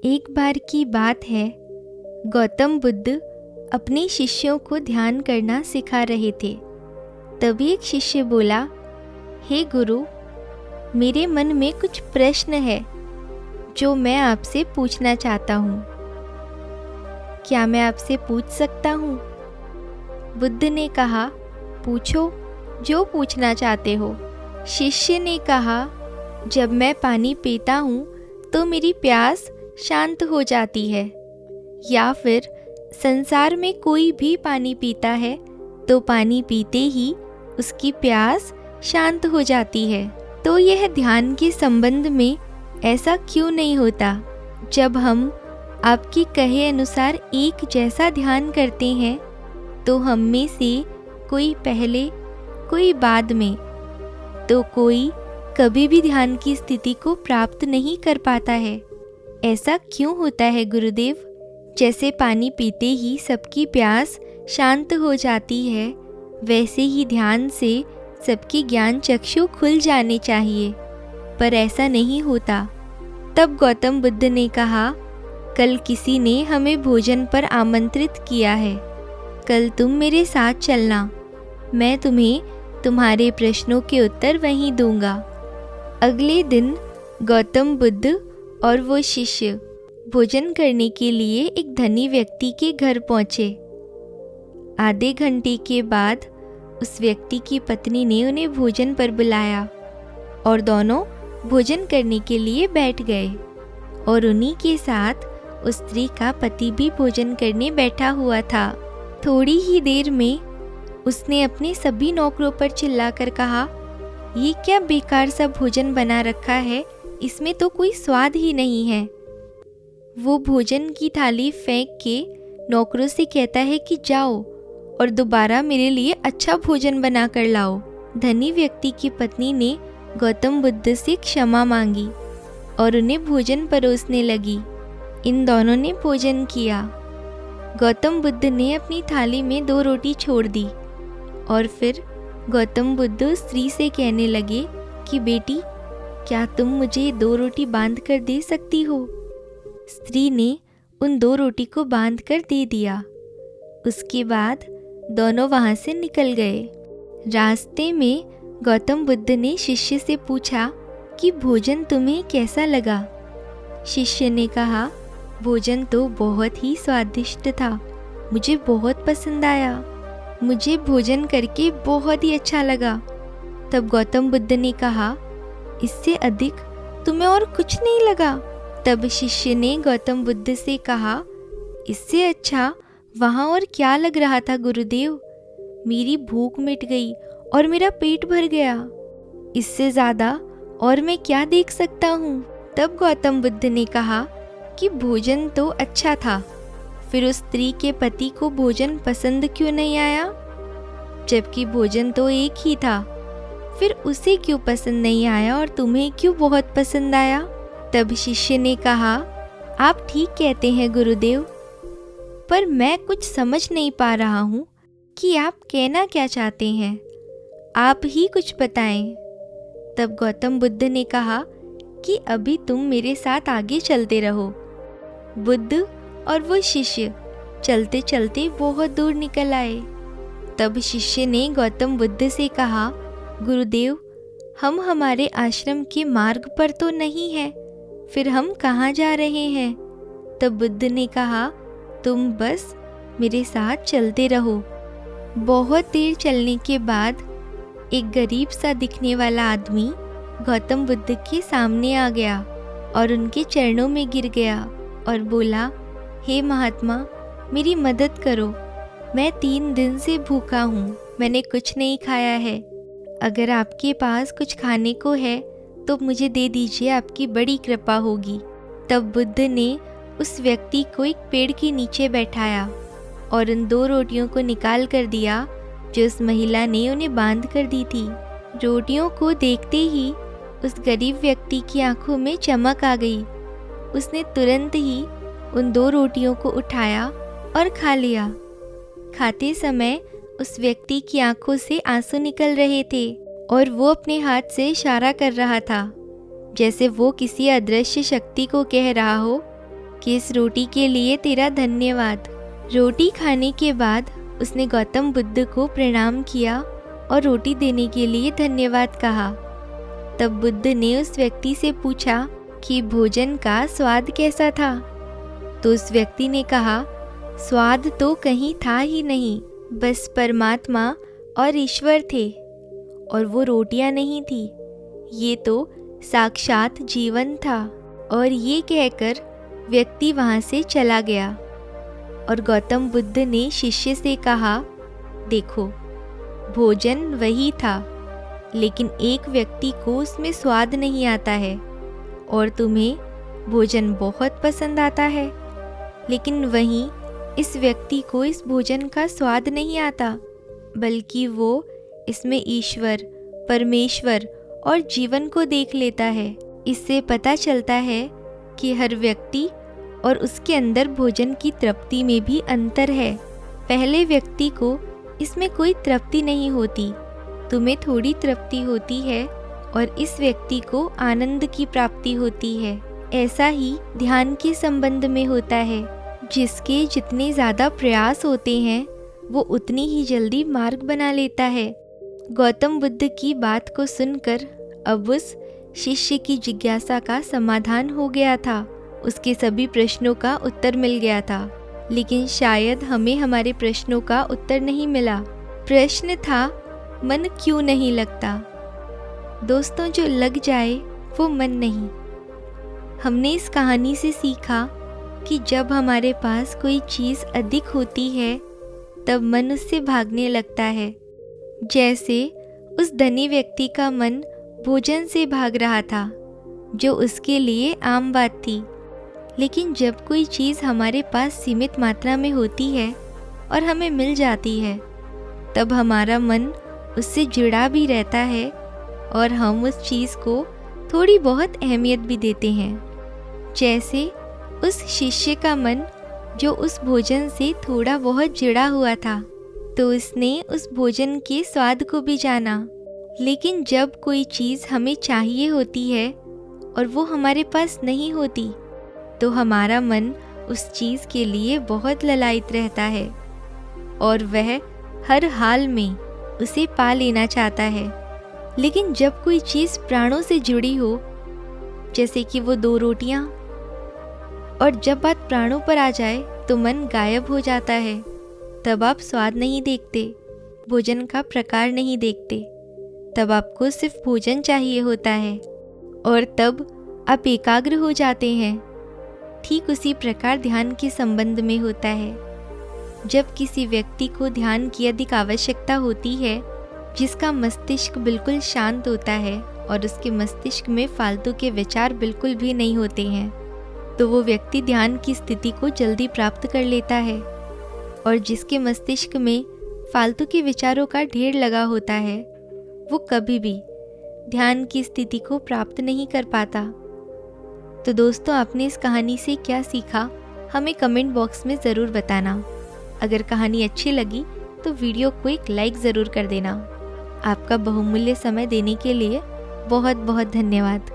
एक बार की बात है, गौतम बुद्ध अपने शिष्यों को ध्यान करना सिखा रहे थे। तभी एक शिष्य बोला, हे गुरु, मेरे मन में कुछ प्रश्न है जो मैं आपसे पूछना चाहता हूँ। क्या मैं आपसे पूछ सकता हूँ? बुद्ध ने कहा, पूछो, जो पूछना चाहते हो। शिष्य ने कहा, जब मैं पानी पीता हूँ तो मेरी प्यास शांत हो जाती है, या फिर संसार में कोई भी पानी पीता है तो पानी पीते ही उसकी प्यास शांत हो जाती है। तो यह ध्यान के संबंध में ऐसा क्यों नहीं होता? जब हम आपके कहे अनुसार एक जैसा ध्यान करते हैं तो हम में से कोई पहले, कोई बाद में, तो कोई कभी भी ध्यान की स्थिति को प्राप्त नहीं कर पाता है। ऐसा क्यों होता है गुरुदेव? जैसे पानी पीते ही सबकी प्यास शांत हो जाती है, वैसे ही ध्यान से सबकी ज्ञान चक्षु खुल जाने चाहिए, पर ऐसा नहीं होता। तब गौतम बुद्ध ने कहा, कल किसी ने हमें भोजन पर आमंत्रित किया है, कल तुम मेरे साथ चलना, मैं तुम्हें तुम्हारे प्रश्नों के उत्तर वहीं दूंगा। अगले दिन गौतम बुद्ध और वो शिष्य भोजन करने के लिए एक धनी व्यक्ति के घर पहुंचे। आधे घंटे के बाद उस व्यक्ति की पत्नी ने उन्हें भोजन पर बुलाया और दोनों भोजन करने के लिए बैठ गए, और उन्हीं के साथ उस स्त्री का पति भी भोजन करने बैठा हुआ था। थोड़ी ही देर में उसने अपने सभी नौकरों पर चिल्लाकर कहा, ये क्या बेकार सा भोजन बना रखा है, इसमें तो कोई स्वाद ही नहीं है। वो भोजन की थाली फेंक के नौकरों से कहता है कि जाओ और दोबारा मेरे लिए अच्छा भोजन बना कर लाओ। धनी व्यक्ति की पत्नी ने गौतम बुद्ध से क्षमा मांगी और उन्हें भोजन परोसने लगी। इन दोनों ने भोजन किया। गौतम बुद्ध ने अपनी थाली में 2 रोटी छोड़ दी और फिर गौतम बुद्ध स्त्री से कहने लगे कि बेटी, क्या तुम मुझे 2 रोटी बांध कर दे सकती हो? स्त्री ने उन 2 रोटी को बांध कर दे दिया। उसके बाद दोनों वहां से निकल गए। रास्ते में गौतम बुद्ध ने शिष्य से पूछा कि भोजन तुम्हें कैसा लगा? शिष्य ने कहा, भोजन तो बहुत ही स्वादिष्ट था, मुझे बहुत पसंद आया, मुझे भोजन करके बहुत ही अच्छा लगा। तब गौतम बुद्ध ने कहा, इससे अधिक तुम्हें और कुछ नहीं लगा? तब शिष्य ने गौतम बुद्ध से कहा, इससे अच्छा वहाँ और क्या लग रहा था गुरुदेव? मेरी भूख मिट गई और मेरा पेट भर गया, इससे ज़्यादा और मैं क्या देख सकता हूँ? तब गौतम बुद्ध ने कहा कि भोजन तो अच्छा था, फिर उस स्त्री के पति को भोजन पसंद क्यों नहीं आया? जबकि भोजन तो एक ही था, फिर उसे क्यों पसंद नहीं आया और तुम्हें क्यों बहुत पसंद आया? तब शिष्य ने कहा, आप ठीक कहते हैं गुरुदेव, पर मैं कुछ समझ नहीं पा रहा हूँ कि आप कहना क्या चाहते हैं, आप ही कुछ बताएं। तब गौतम बुद्ध ने कहा कि अभी तुम मेरे साथ आगे चलते रहो। बुद्ध और वो शिष्य चलते चलते बहुत दूर निकल आए। तब शिष्य ने गौतम बुद्ध से कहा, गुरुदेव, हम हमारे आश्रम के मार्ग पर तो नहीं हैं, फिर हम कहाँ जा रहे हैं? तब बुद्ध ने कहा, तुम बस मेरे साथ चलते रहो। बहुत देर चलने के बाद एक गरीब सा दिखने वाला आदमी गौतम बुद्ध के सामने आ गया और उनके चरणों में गिर गया और बोला, हे महात्मा, मेरी मदद करो, मैं 3 दिन से भूखा हूँ, मैंने कुछ नहीं खाया है, अगर आपके पास कुछ खाने को है तो मुझे दे दीजिए, आपकी बड़ी कृपा होगी। तब बुद्ध ने उस व्यक्ति को एक पेड़ के नीचे बैठाया और उन 2 रोटियों को निकाल कर दिया जो उस महिला ने उन्हें बांध कर दी थी। रोटियों को देखते ही उस गरीब व्यक्ति की आंखों में चमक आ गई। उसने तुरंत ही उन 2 रोटियों को उठाया और खा लिया। खाते समय उस व्यक्ति की आंखों से आंसू निकल रहे थे और वो अपने हाथ से इशारा कर रहा था, जैसे वो किसी अदृश्य शक्ति को कह रहा हो कि इस रोटी के लिए तेरा धन्यवाद। रोटी खाने के बाद उसने गौतम बुद्ध को प्रणाम किया और रोटी देने के लिए धन्यवाद कहा। तब बुद्ध ने उस व्यक्ति से पूछा कि भोजन का स्वाद कैसा था। तो उस व्यक्ति ने कहा, स्वाद तो कहीं था ही नहीं, बस परमात्मा और ईश्वर थे, और वो रोटियां नहीं थी, ये तो साक्षात जीवन था। और ये कहकर व्यक्ति वहाँ से चला गया। और गौतम बुद्ध ने शिष्य से कहा, देखो, भोजन वही था, लेकिन एक व्यक्ति को उसमें स्वाद नहीं आता है, और तुम्हें भोजन बहुत पसंद आता है, लेकिन वहीं इस व्यक्ति को इस भोजन का स्वाद नहीं आता, बल्कि वो इसमें ईश्वर, परमेश्वर और जीवन को देख लेता है। इससे पता चलता है कि हर व्यक्ति और उसके अंदर भोजन की तृप्ति में भी अंतर है। पहले व्यक्ति को इसमें कोई तृप्ति नहीं होती, तुम्हें थोड़ी तृप्ति होती है, और इस व्यक्ति को आनंद की प्राप्ति होती है। ऐसा ही ध्यान के संबंध में होता है, जिसके जितने ज़्यादा प्रयास होते हैं वो उतनी ही जल्दी मार्ग बना लेता है। गौतम बुद्ध की बात को सुनकर अब उस शिष्य की जिज्ञासा का समाधान हो गया था, उसके सभी प्रश्नों का उत्तर मिल गया था। लेकिन शायद हमें हमारे प्रश्नों का उत्तर नहीं मिला। प्रश्न था, मन क्यों नहीं लगता? दोस्तों, जो लग जाए वो मन नहीं। हमने इस कहानी से सीखा कि जब हमारे पास कोई चीज़ अधिक होती है तब मन उससे भागने लगता है। जैसे उस धनी व्यक्ति का मन भोजन से भाग रहा था, जो उसके लिए आम बात थी। लेकिन जब कोई चीज़ हमारे पास सीमित मात्रा में होती है और हमें मिल जाती है, तब हमारा मन उससे जुड़ा भी रहता है और हम उस चीज़ को थोड़ी बहुत अहमियत भी देते हैं। जैसे उस शिष्य का मन जो उस भोजन से थोड़ा बहुत जुड़ा हुआ था, तो उसने उस भोजन के स्वाद को भी जाना। लेकिन जब कोई चीज़ हमें चाहिए होती है और वो हमारे पास नहीं होती, तो हमारा मन उस चीज़ के लिए बहुत ललायित रहता है और वह हर हाल में उसे पा लेना चाहता है। लेकिन जब कोई चीज़ प्राणों से जुड़ी हो, जैसे कि वो 2 रोटियां, और जब बात प्राणों पर आ जाए तो मन गायब हो जाता है, तब आप स्वाद नहीं देखते, भोजन का प्रकार नहीं देखते, तब आपको सिर्फ भोजन चाहिए होता है और तब आप एकाग्र हो जाते हैं। ठीक उसी प्रकार ध्यान के संबंध में होता है। जब किसी व्यक्ति को ध्यान की अधिक आवश्यकता होती है, जिसका मस्तिष्क बिल्कुल शांत होता है और उसके मस्तिष्क में फालतू के विचार बिल्कुल भी नहीं होते हैं, तो वो व्यक्ति ध्यान की स्थिति को जल्दी प्राप्त कर लेता है। और जिसके मस्तिष्क में फालतू के विचारों का ढेर लगा होता है, वो कभी भी ध्यान की स्थिति को प्राप्त नहीं कर पाता। तो दोस्तों, आपने इस कहानी से क्या सीखा, हमें कमेंट बॉक्स में ज़रूर बताना। अगर कहानी अच्छी लगी तो वीडियो को एक लाइक ज़रूर कर देना। आपका बहुमूल्य समय देने के लिए बहुत बहुत धन्यवाद।